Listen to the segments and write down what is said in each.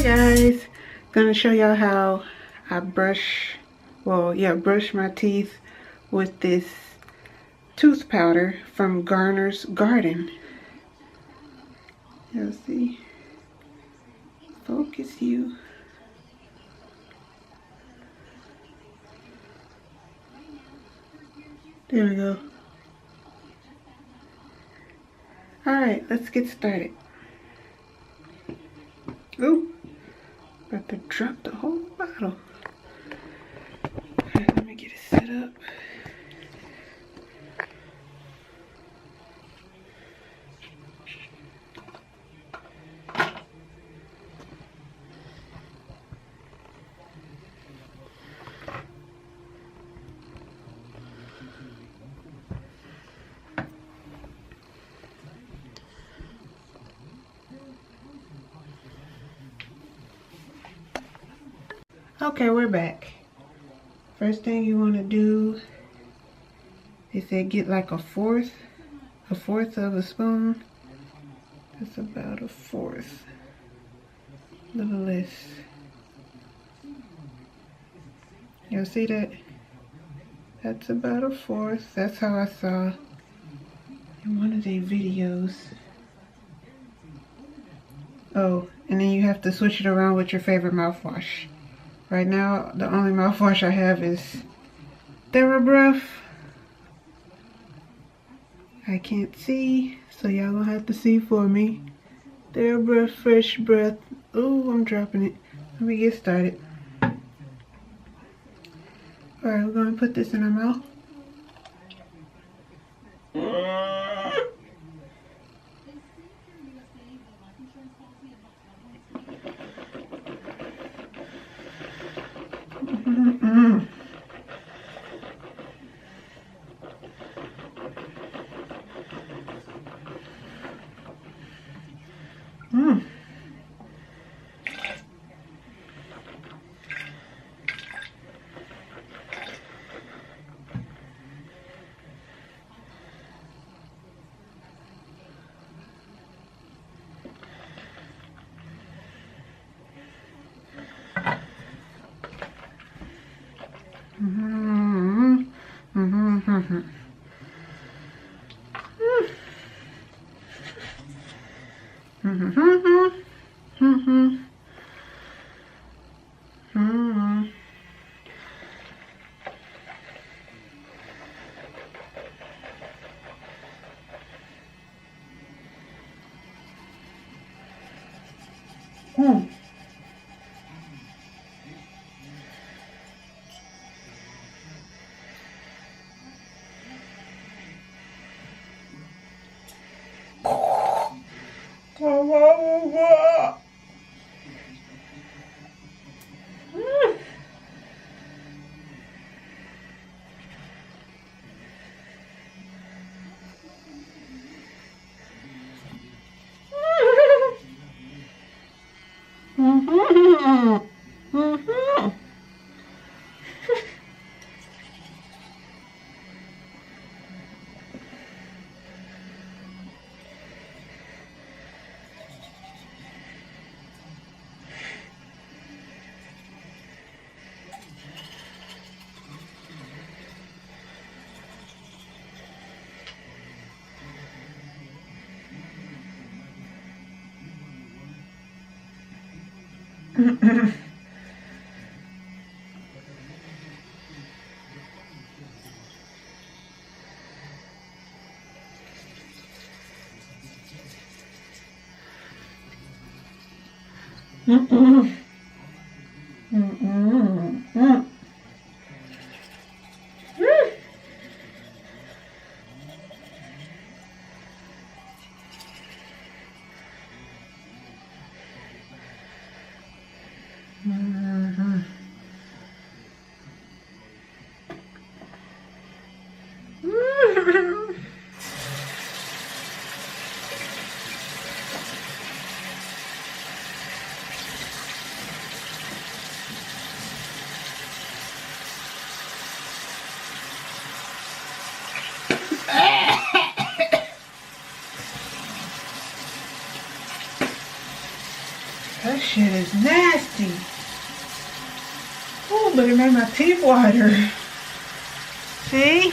Guys, gonna show y'all how I brush my teeth with this tooth powder from Garner's Garden. You'll see. Focus you. There we go. Alright, let's get started. Ooh, about to drop the whole bottle. Alright, let me get it set up. Okay, we're back. First thing you want to do is get like a fourth of a spoon. That's about a fourth. A little less. You'll see that? That's about a fourth. That's how I saw in one of their videos. Oh, and then you have to switch it around with your favorite mouthwash. Right now, the only mouthwash I have is TheraBreath. I can't see, so y'all gonna have to see for me. TheraBreath Fresh Breath. Ooh, I'm dropping it. Let me get started. Alright, we're gonna put this in our mouth. That shit is nasty. Oh, but it made my teeth whiter. See?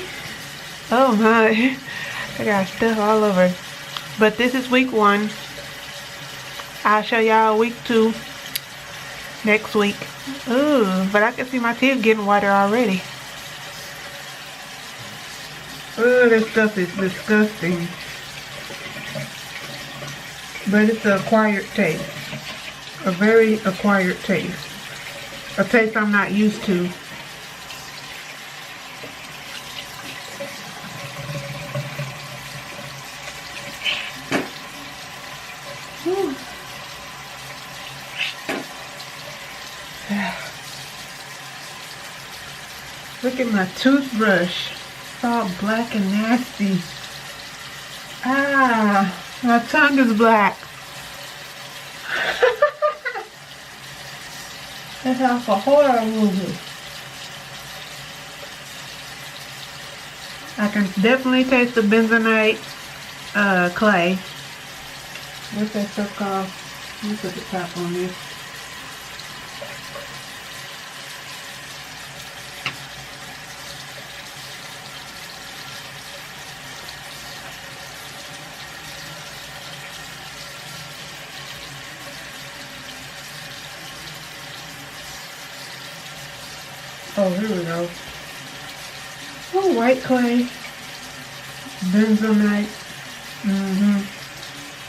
Oh my. I got stuff all over. But this is week 1. I'll show y'all week 2 next week. Ooh, but I can see my teeth getting whiter already. Oh, this stuff is disgusting. But it's an acquired taste. A very acquired taste. A taste I'm not used to. Whew. Look at my toothbrush. It's all black and nasty. Ah, my tongue is black. That's like a horror movie. I can definitely taste the bentonite clay. What's that stuff called? Let me put the top on this. Oh, here we go. Oh, white clay. Bentonite.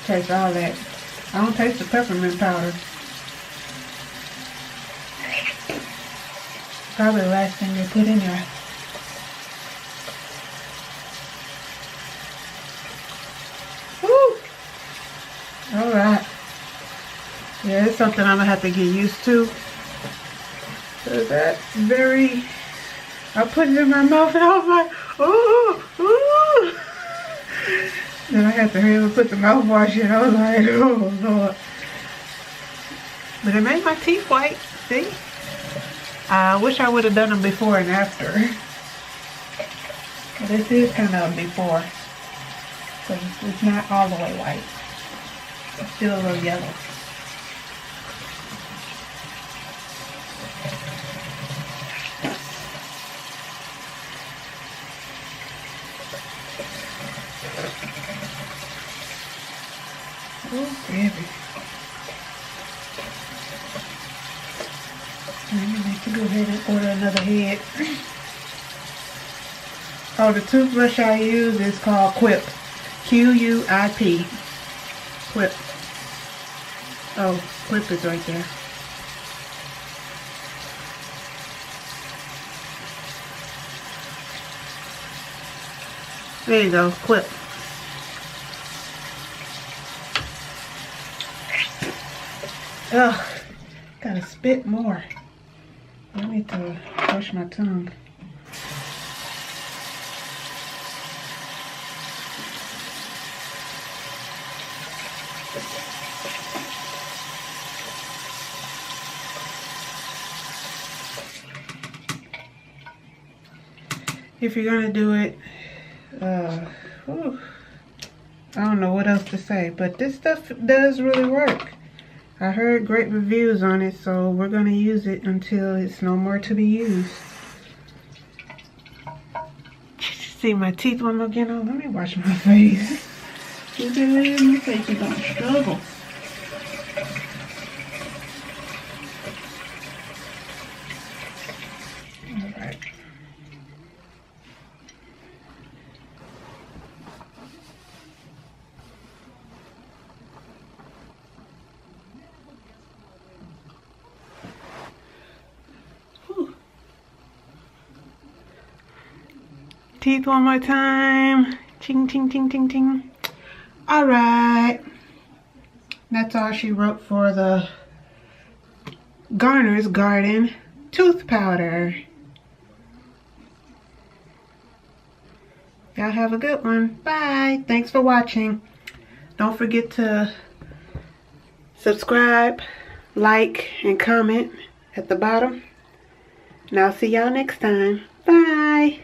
Taste all that. I don't taste the peppermint powder. Probably the last thing they put in there. Woo! Alright. Yeah, it's something I'm gonna have to get used to. So that's very... I put it in my mouth and I was like, ooh, ooh. Then I had to hurry up and put the mouthwash in. I was like, oh Lord. But it made my teeth white, see? I wish I would have done them before and after. But this is kind of before. So it's not all the way white. It's still a little yellow. Oh, heavy. I need to go ahead and order another head. Oh, the toothbrush I use is called Quip. Q-U-I-P. Quip. Oh, Quip is right there. There you go, Quip. Ugh, gotta spit more. I need to brush my tongue. If you're gonna do it, I don't know what else to say, but this stuff does really work. I heard great reviews on it, so we're gonna use it until it's no more to be used. See my teeth one more again? Oh, let me wash my face. My face is gonna struggle. Alright. Teeth one more time. Ching, ching, ching, ching, ching. Alright. That's all she wrote for the Garner's Garden tooth powder. Y'all have a good one. Bye. Thanks for watching. Don't forget to subscribe, like, and comment at the bottom. And I'll see y'all next time. Bye.